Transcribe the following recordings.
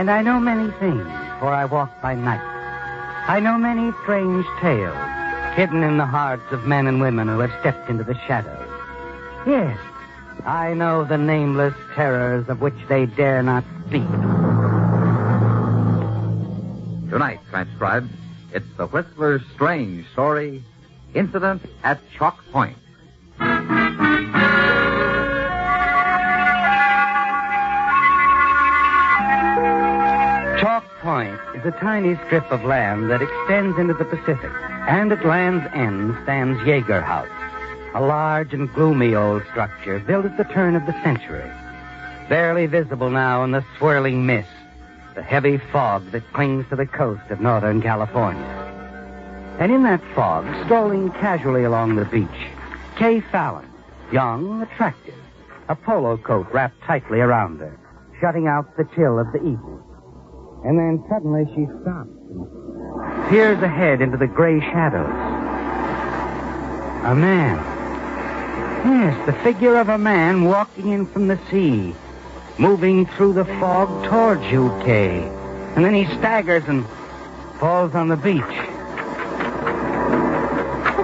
And I know many things, for I walk by night. I know many strange tales, hidden in the hearts of men and women who have stepped into the shadows. Yes, I know the nameless terrors of which they dare not speak. Tonight, transcribed, it's the Whistler's strange story, Incident at Chalk Point. Chalk Point is a tiny strip of land that extends into the Pacific, and at land's end stands Yeager House, a large and gloomy old structure built at the turn of the century, barely visible now in the swirling mist, the heavy fog that clings to the coast of Northern California. And in that fog, strolling casually along the beach, Kay Fallon, young, attractive, a polo coat wrapped tightly around her, shutting out the chill of the evening. And then suddenly she stops and peers ahead into the gray shadows. A man. Yes, the figure of a man walking in from the sea, moving through the fog towards you, Kay. And then he staggers and falls on the beach.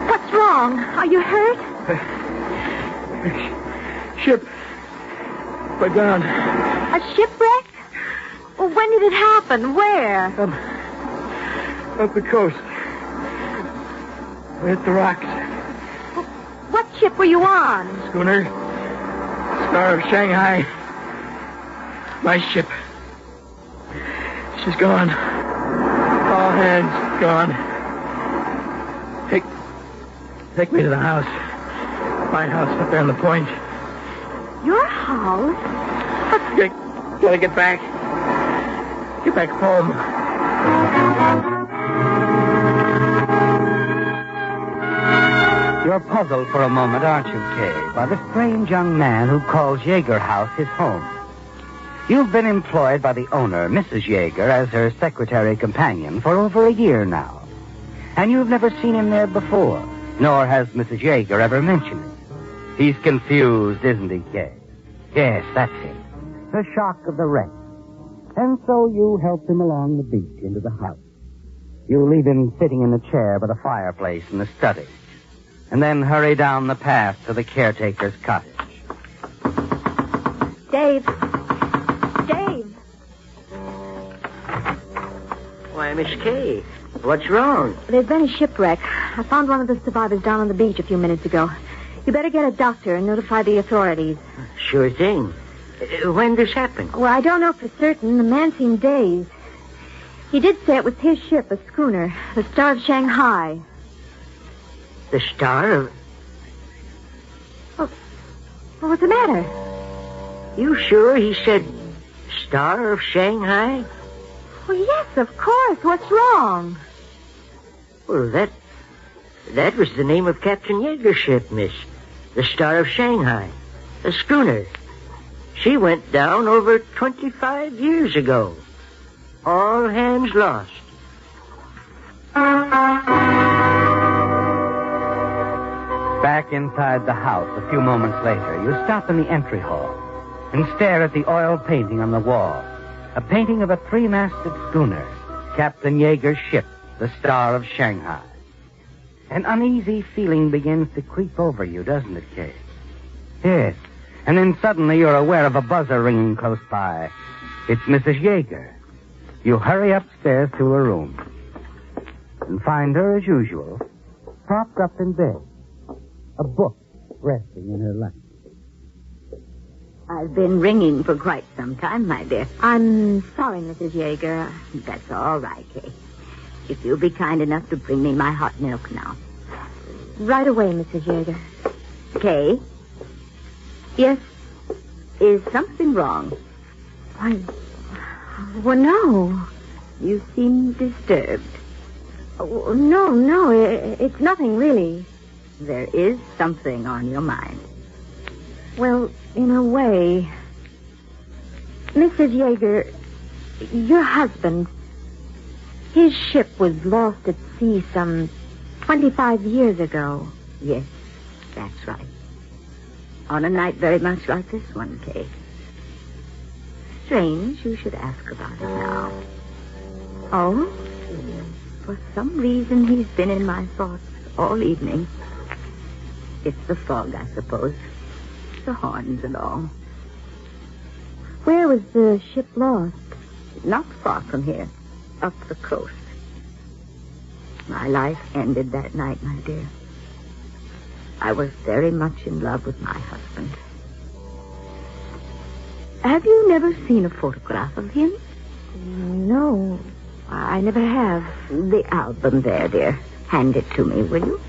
What's wrong? Are you hurt? Ship. Went down. A shipwreck? Well, when did it happen? Where? Up the coast. We hit the rocks. What ship were you on? Schooner. Star of Shanghai. My ship. She's gone. All hands gone. Take me to the house. My house up there on the point. Your house? Gotta get back. Get back home. You're puzzled for a moment, aren't you, Kay, by the strange young man who calls Yeager House his home. You've been employed by the owner, Mrs. Yeager, as her secretary companion for over a year now. And you've never seen him there before, nor has Mrs. Yeager ever mentioned it. He's confused, isn't he, Kay? Yes, that's it. The shock of the wreck. And so you help him along the beach into the house. You leave him sitting in the chair by the fireplace in the study, and then hurry down the path to the caretaker's cottage. Dave. Dave. Why, Miss Kay, what's wrong? There's been a shipwreck. I found one of the survivors down on the beach a few minutes ago. You better get a doctor and notify the authorities. Sure thing. When this happened? Well, I don't know for certain. The man seemed dazed. He did say it was his ship, a schooner, the Star of Shanghai. The Star of... Oh, what's the matter? You sure he said Star of Shanghai? Well, yes, of course. What's wrong? Well, that was the name of Captain Yeager's ship, miss. The Star of Shanghai. A schooner. She went down over 25 years ago. All hands lost. Back inside the house a few moments later, you stop in the entry hall and stare at the oil painting on the wall. A painting of a three-masted schooner, Captain Yeager's ship, the Star of Shanghai. An uneasy feeling begins to creep over you, doesn't it, Kay? Yes. And then suddenly you're aware of a buzzer ringing close by. It's Mrs. Yeager. You hurry upstairs to her room and find her, as usual, propped up in bed, a book resting in her lap. I've been ringing for quite some time, my dear. I'm sorry, Mrs. Yeager. That's all right, Kay. If you'll be kind enough to bring me my hot milk now. Right away, Mrs. Yeager. Kay? Yes? Is something wrong? Why, well, no. You seem disturbed. Oh, no, it's nothing really. There is something on your mind. Well, in a way. Mrs. Yeager, your husband, his ship was lost at sea some 25 years ago. Yes, that's right. On a night very much like this one, Kay. strange you should ask about it now. Oh? For some reason, he's been in my thoughts all evening. It's the fog, I suppose. The horns and all. Where was the ship lost? Not far from here. Up the coast. My life ended that night, my dear. I was very much in love with my husband. Have you never seen a photograph of him? No, I never have. The album there, dear. Hand it to me, will you?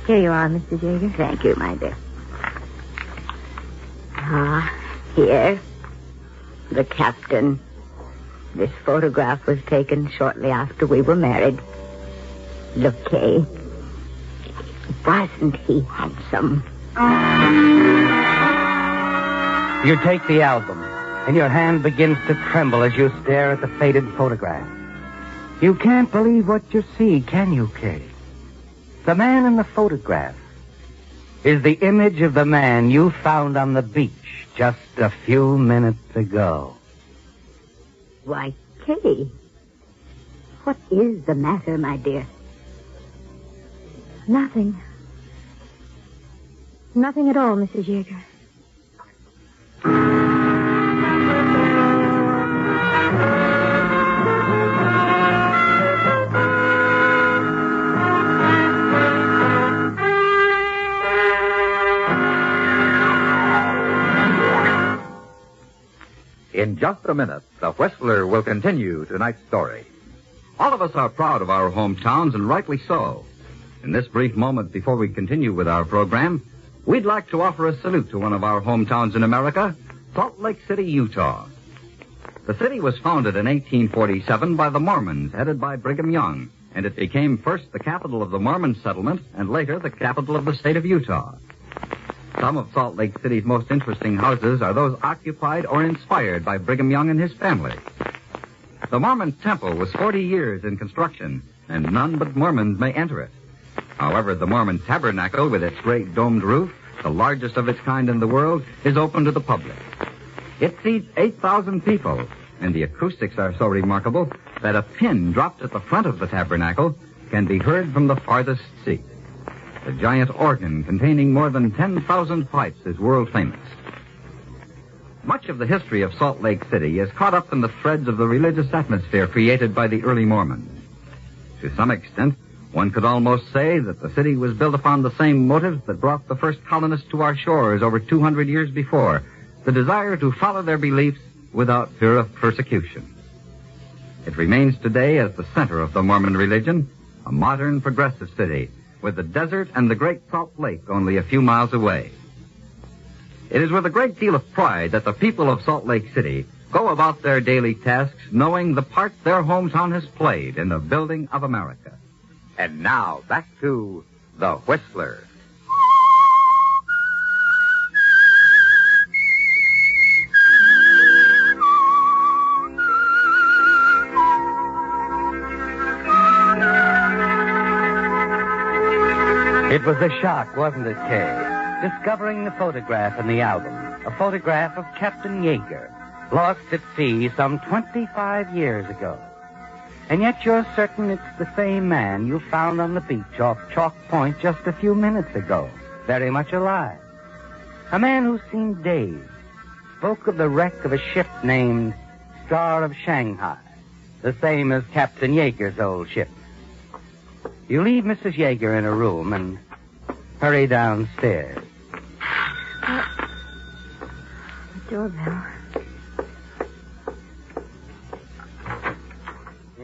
Here you are, Mrs. Yeager. Thank you, my dear. Here. The captain. This photograph was taken shortly after we were married. Look, Kay. Wasn't he handsome? You take the album, and your hand begins to tremble as you stare at the faded photograph. You can't believe what you see, can you, Kay? The man in the photograph is the image of the man you found on the beach just a few minutes ago. Why, Kay, what is the matter, my dear? Nothing. Nothing at all, Mrs. Yeager. In just a minute, the Whistler will continue tonight's story. All of us are proud of our hometowns, and rightly so. In this brief moment before we continue with our program, we'd like to offer a salute to one of our hometowns in America, Salt Lake City, Utah. The city was founded in 1847 by the Mormons, headed by Brigham Young, and it became first the capital of the Mormon settlement and later the capital of the state of Utah. Some of Salt Lake City's most interesting houses are those occupied or inspired by Brigham Young and his family. The Mormon temple was 40 years in construction, and none but Mormons may enter it. However, the Mormon tabernacle, with its great domed roof, the largest of its kind in the world, is open to the public. It seats 8,000 people, and the acoustics are so remarkable that a pin dropped at the front of the tabernacle can be heard from the farthest seat. The giant organ containing more than 10,000 pipes is world famous. Much of the history of Salt Lake City is caught up in the threads of the religious atmosphere created by the early Mormons. To some extent, one could almost say that the city was built upon the same motives that brought the first colonists to our shores over 200 years before, the desire to follow their beliefs without fear of persecution. It remains today as the center of the Mormon religion, a modern, progressive city, with the desert and the Great Salt Lake only a few miles away. It is with a great deal of pride that the people of Salt Lake City go about their daily tasks knowing the part their hometown has played in the building of America. And now, back to The Whistler. It was a shock, wasn't it, Kay? Discovering the photograph in the album. A photograph of Captain Yeager, lost at sea some 25 years ago. And yet you're certain it's the same man you found on the beach off Chalk Point just a few minutes ago, very much alive. A man who seemed dazed, spoke of the wreck of a ship named Star of Shanghai, the same as Captain Yeager's old ship. You leave Mrs. Yeager in her room and hurry downstairs. The doorbell.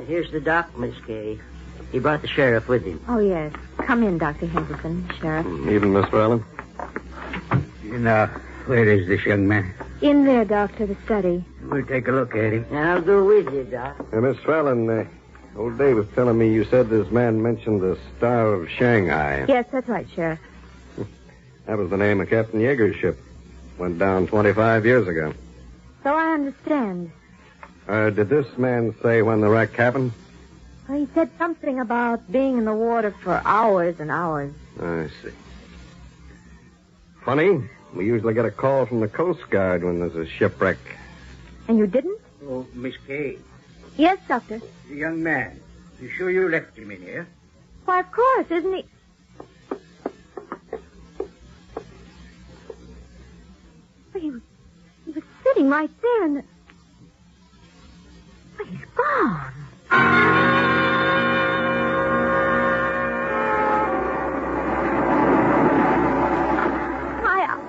Here's the doc, Miss Kay. He brought the sheriff with him. Oh, yes. Come in, Dr. Henderson, Sheriff. Evening, Miss Allen. Now, where is this young man? In there, Doctor, the study. We'll take a look at him. I'll go with you, Doc. Miss Allen, old Dave was telling me you said this man mentioned the Star of Shanghai. Yes, that's right, Sheriff. That was the name of Captain Yeager's ship. Went down 25 years ago. So I understand. Did this man say when the wreck happened? Well, he said something about being in the water for hours and hours. I see. Funny, We usually get a call from the Coast Guard when there's a shipwreck. And you didn't? Oh, Miss Kay, Yes, Doctor. the young man. You sure you left him in here? Why, of course, isn't he? Well, he was sitting right there in the... Well, he's gone.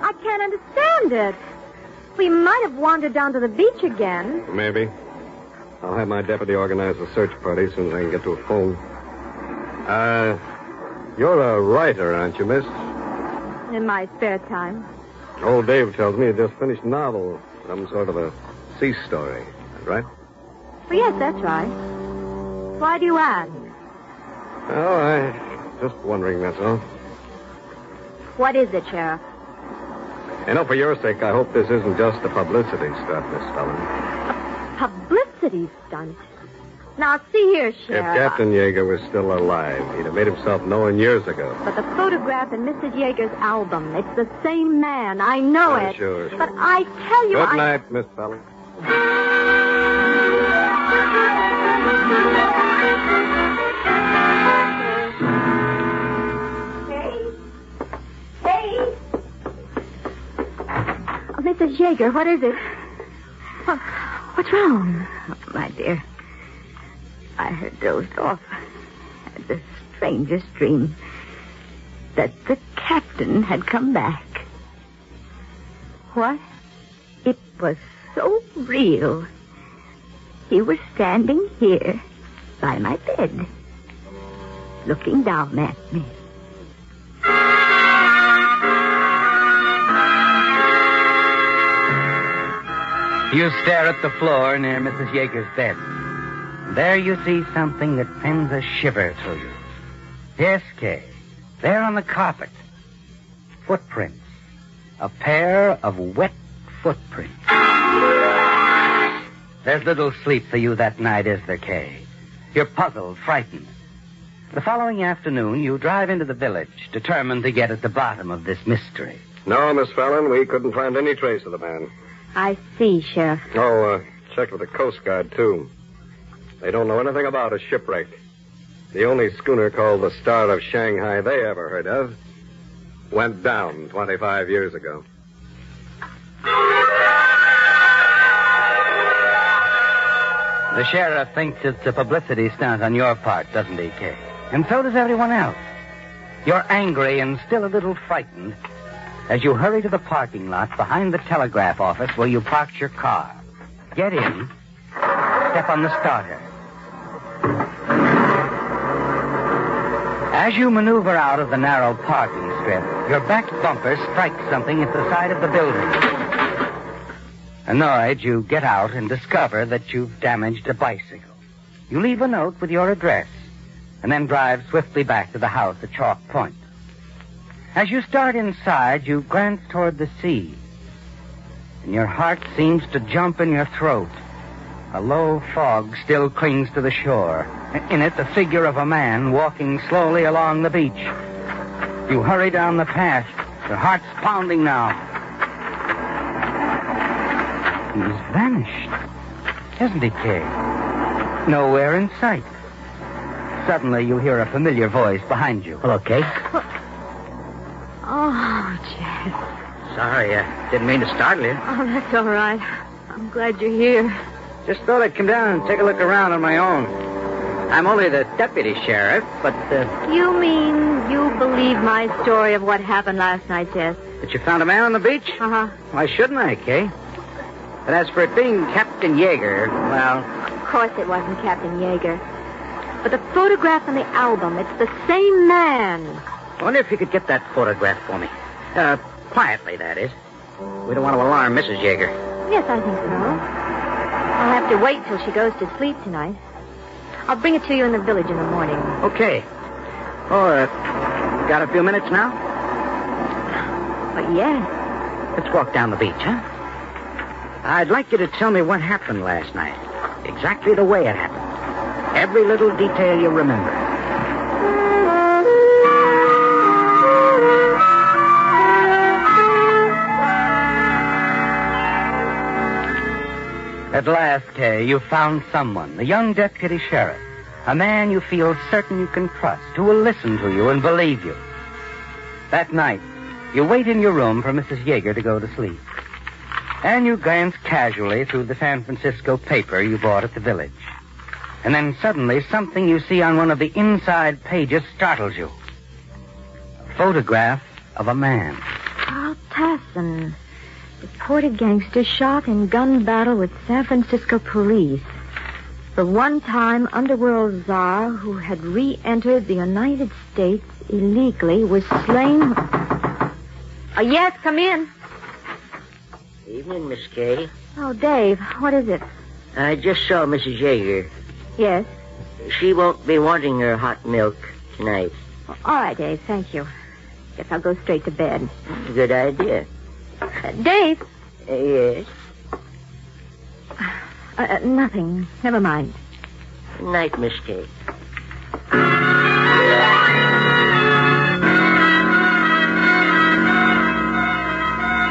I can't understand it. We might have wandered down to the beach again. Maybe. I'll have my deputy organize a search party as soon as I can get to a phone. You're a writer, aren't you, miss? In my spare time. Old Dave tells me you just finished a novel. Some sort of a sea story. Is that right? Well, yes, that's right. Why do you ask? Oh, I just wondering, that's all. What is it, Sheriff? You know, for your sake, I hope this isn't just a publicity stunt, Miss Fallon. Publicity stunt. Now, see here, If Sheriff. Captain Yeager was still alive, he'd have made himself known years ago. But the photograph in Mrs. Yeager's album, it's the same man. I know Oh, it. sure. But I tell you, Good night, Miss Fallon. Hey. Oh, Mrs. Yeager, what is it? What's wrong? Oh, my dear, I had dozed off. Had the strangest dream that the captain had come back. What? It was so real. He was standing here by my bed, looking down at me. You stare at the floor near Mrs. Yeager's bed. There you see something that sends a shiver through you. Yes, Kay. There on the carpet. Footprints. A pair of wet footprints. There's little sleep for you that night, is there, Kay? You're puzzled, frightened. The following afternoon, you drive into the village, determined to get at the bottom of this mystery. No, Miss Fallon, we couldn't find any trace of the man. I see, Sheriff. Oh, checked with the Coast Guard, too. They don't know anything about a shipwreck. The only schooner called the Star of Shanghai they ever heard of went down 25 years ago. The sheriff thinks it's a publicity stunt on your part, doesn't he, Kay? And so does everyone else. You're angry and still a little frightened as you hurry to the parking lot behind the telegraph office where you parked your car. Get in, step on the starter. As you maneuver out of the narrow parking strip, your back bumper strikes something at the side of the building. Annoyed, you get out and discover that you've damaged a bicycle. You leave a note with your address and then drive swiftly back to the house at Chalk Point. As you start inside, you glance toward the sea, and your heart seems to jump in your throat. A low fog still clings to the shore. In it, the figure of a man walking slowly along the beach. You hurry down the path, your heart's pounding now. He's vanished, hasn't he, Kay? Nowhere in sight. Suddenly, you hear a familiar voice behind you. Hello, Kay. Oh, Jeff. Sorry, didn't mean to startle you. Oh, that's all right. I'm glad you're here. Just thought I'd come down and take a look around on my own. I'm only the deputy sheriff, but, You mean you believe my story of what happened last night, Jess? But you found a man on the beach? Uh-huh. Why shouldn't I, Kay? But as for it being Captain Yeager, well... Of course it wasn't Captain Yeager. But the photograph in the album, it's the same man. I wonder if you could get that photograph for me. Quietly, that is. We don't want to alarm Mrs. Yeager. Yes, I think so. I'll have to wait till she goes to sleep tonight. I'll bring it to you in the village in the morning. Okay. Oh, got a few minutes now? But yes. Let's walk down the beach, huh? I'd like you to tell me what happened last night. Exactly the way it happened. Every little detail you remember. At last, Kay, you found someone, a young deputy sheriff, a man you feel certain you can trust, who will listen to you and believe you. That night, you wait in your room for Mrs. Yeager to go to sleep. And you glance casually through the San Francisco paper you bought at the village. And then suddenly, something you see on one of the inside pages startles you. A photograph of a man. Carl Tasson, deported gangster shot in gun battle with San Francisco police. The one-time underworld czar who had re-entered the United States illegally was slain. Oh, yes, come in. Evening, Miss Kay. Oh, Dave, what is it? I just saw Mrs. Yeager. Yes. She won't be wanting her hot milk tonight. Well, all right, Dave, thank you. Guess I'll go straight to bed. Good idea. Dave. Yes? Nothing. Never mind. Good night, Miss Kay.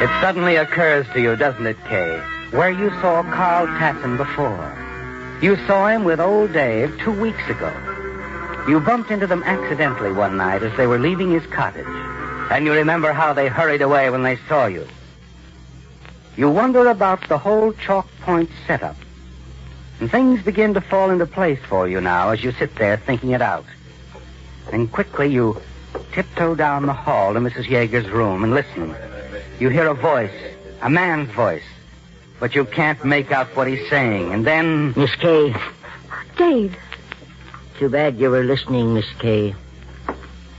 It suddenly occurs to you, doesn't it, Kay, where you saw Carl Tasson before. You saw him with old Dave 2 weeks ago. You bumped into them accidentally one night as they were leaving his cottage, and you remember how they hurried away when they saw you. You wonder about the whole Chalk Point setup, and things begin to fall into place for you now as you sit there thinking it out. And quickly you tiptoe down the hall to Mrs. Yeager's room and listen. You hear a voice, a man's voice, but you can't make out what he's saying. And then... Miss Kay. Dave. Too bad you were listening, Miss Kay.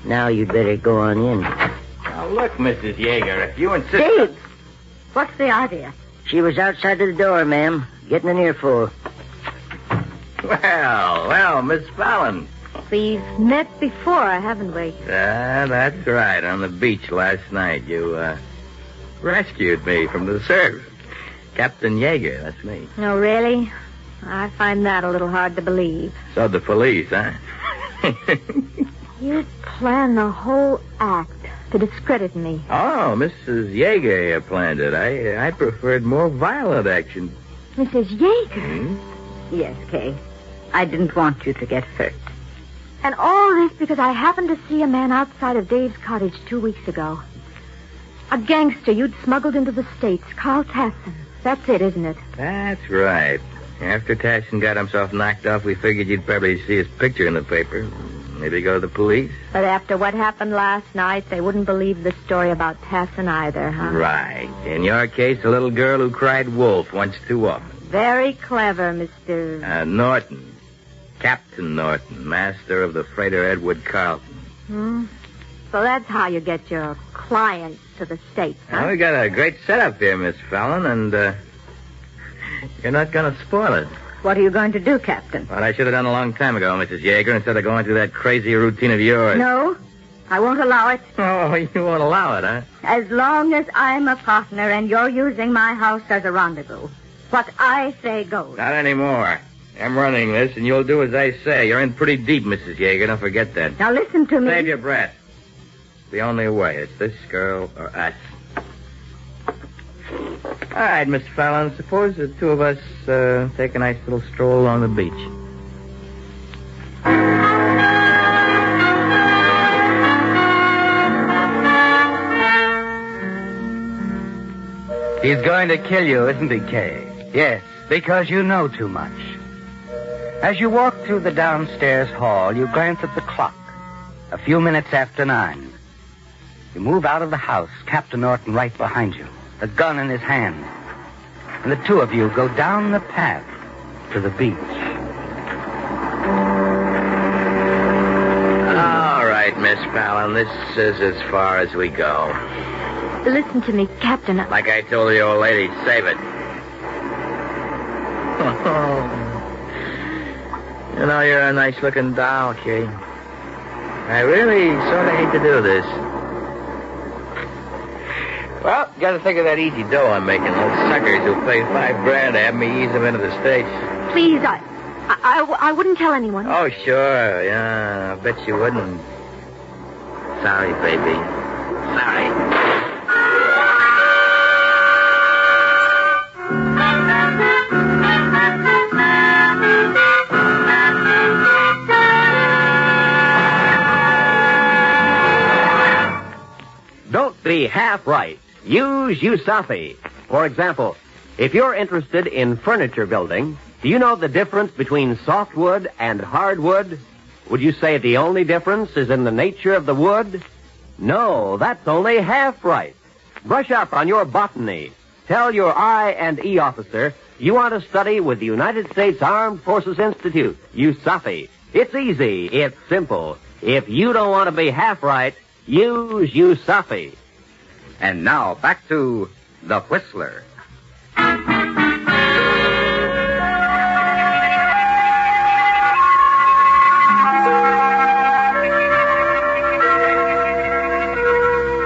Now you'd better go on in. Now, look, Mrs. Yeager, if you insist... Dave! What's the idea? She was outside of the door, ma'am, getting an earful. Well, Miss Fallon. We've met before, haven't we? That's right. On the beach last night, you, rescued me from the surf. Captain Yeager, that's me. No, really? I find that a little hard to believe. So the police, huh? You planned the whole act to discredit me. Oh, Mrs. Yeager planned it. I preferred more violent action. Mrs. Yeager? Hmm? Yes, Kay. I didn't want you to get hurt. And all this because I happened to see a man outside of Dave's cottage 2 weeks ago. A gangster you'd smuggled into the States, Carl Tasson. That's it, isn't it? That's right. After Tasson got himself knocked off, we figured you'd probably see his picture in the paper. Maybe go to the police. But after what happened last night, they wouldn't believe the story about Tasson either, huh? Right. In your case, a little girl who cried wolf once too often. Very clever, Mr... Norton. Captain Norton, master of the freighter Edward Carlton. So that's how you get your clients to the States, huh? Well, we got a great setup here, Miss Fallon, and you're not going to spoil it. What are you going to do, Captain? What I should have done a long time ago, Mrs. Yeager, instead of going through that crazy routine of yours. No, I won't allow it. Oh, you won't allow it, huh? As long as I'm a partner and you're using my house as a rendezvous. What I say goes. Not anymore. I'm running this, and you'll do as I say. You're in pretty deep, Mrs. Yeager. Don't forget that. Now listen to me. Save your breath. It's the only way. It's this girl or us. All right, Miss Fallon, suppose the two of us take a nice little stroll along the beach. He's going to kill you, isn't he, Kay? Yes, because you know too much. As you walk through the downstairs hall, you glance at the clock. A few minutes after 9. You move out of the house, Captain Norton right behind you, the gun in his hand. And the two of you go down the path to the beach. All right, Miss Fallon, this is as far as we go. Listen to me, Captain. Like I told the old lady, save it. You know, you're a nice-looking doll, Kay. I really sort of hate to do this. Well, got to think of that easy dough I'm making. Those suckers who paid $5,000 to have me ease them into the States. Please, I wouldn't tell anyone. Oh, sure. Yeah, I bet you wouldn't. Sorry, baby. Sorry. half right, use Yusafi. For example, if you're interested in furniture building, do you know the difference between softwood and hardwood? Would you say the only difference is in the nature of the wood? No, that's only half right. Brush up on your botany. Tell your I&E officer you want to study with the United States Armed Forces Institute, USAFI. It's easy. It's simple. If you don't want to be half right, use USAFI. And now back to The Whistler.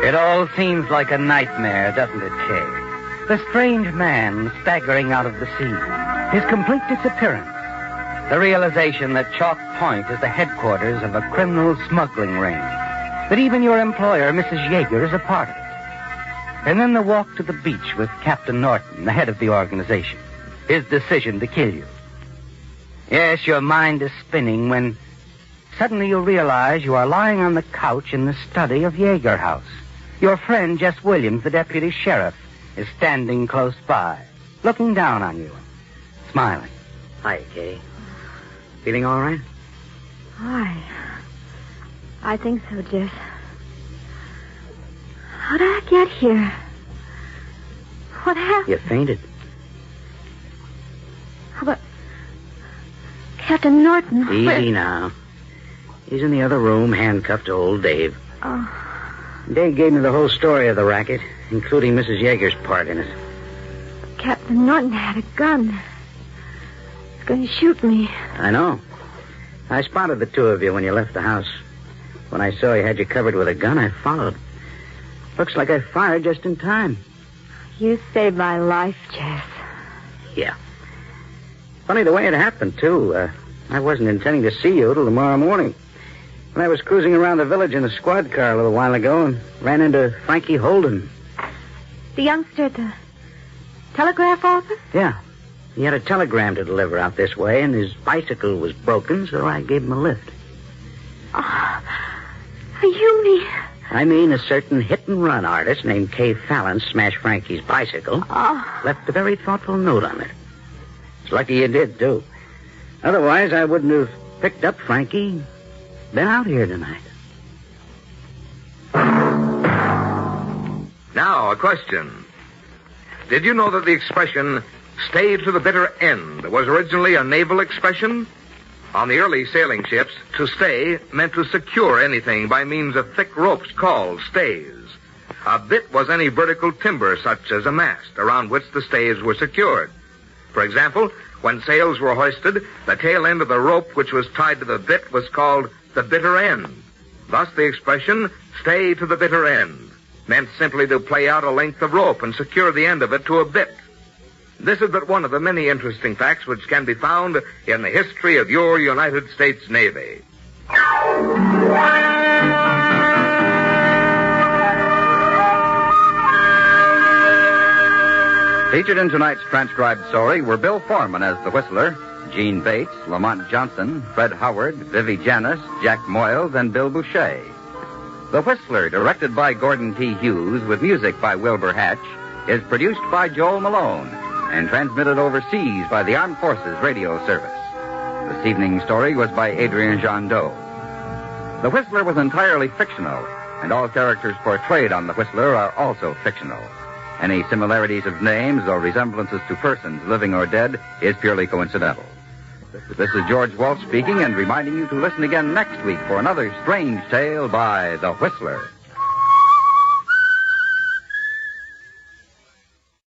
It all seems like a nightmare, doesn't it, Kay? The strange man staggering out of the sea, his complete disappearance, the realization that Chalk Point is the headquarters of a criminal smuggling ring, that even your employer, Mrs. Yeager, is a part of it. And then the walk to the beach with Captain Norton, the head of the organization, his decision to kill you. Yes, your mind is spinning when suddenly you realize you are lying on the couch in the study of Yeager House. Your friend, Jess Williams, the deputy sheriff, is standing close by, looking down on you, smiling. Hi, Kay. Feeling all right? I think so, Jess. How did I get here? What happened? You fainted. How about Captain Norton? Easy now. He's in the other room, handcuffed to old Dave. Oh. Dave gave me the whole story of the racket, including Mrs. Yeager's part in it. Captain Norton had a gun. He's going to shoot me. I know. I spotted the two of you when you left the house. When I saw he had you covered with a gun, I followed. Looks like I fired just in time. You saved my life, Jess. Yeah. Funny the way it happened, too. I wasn't intending to see you till tomorrow morning. When I was cruising around the village in a squad car a little while ago and ran into Frankie Holden. The youngster at the telegraph office? Yeah. He had a telegram to deliver out this way, and his bicycle was broken, so I gave him a lift. Oh, you mean... I mean a certain hit-and-run artist named Kay Fallon smashed Frankie's bicycle. Oh. Left a very thoughtful note on it. It's lucky you did, too. Otherwise, I wouldn't have picked up Frankie... been out here tonight. Now, a question. Did you know that the expression, stay to the bitter end, was originally a naval expression? On the early sailing ships, to stay meant to secure anything by means of thick ropes called stays. A bit was any vertical timber, such as a mast, around which the stays were secured. For example, when sails were hoisted, the tail end of the rope which was tied to the bit was called the bitter end. Thus the expression, stay to the bitter end, meant simply to play out a length of rope and secure the end of it to a bit. This is but one of the many interesting facts which can be found in the history of your United States Navy. Featured in tonight's transcribed story were Bill Forman as the Whistler, Gene Bates, Lamont Johnson, Fred Howard, Vivi Janis, Jack Moyles, and Bill Boucher. The Whistler, directed by Gordon T. Hughes with music by Wilbur Hatch, is produced by Joel Malone and transmitted overseas by the Armed Forces Radio Service. This evening's story was by Adrian Jandot. The Whistler was entirely fictional, and all characters portrayed on The Whistler are also fictional. Any similarities of names or resemblances to persons, living or dead, is purely coincidental. This is George Walsh speaking and reminding you to listen again next week for another strange tale by The Whistler.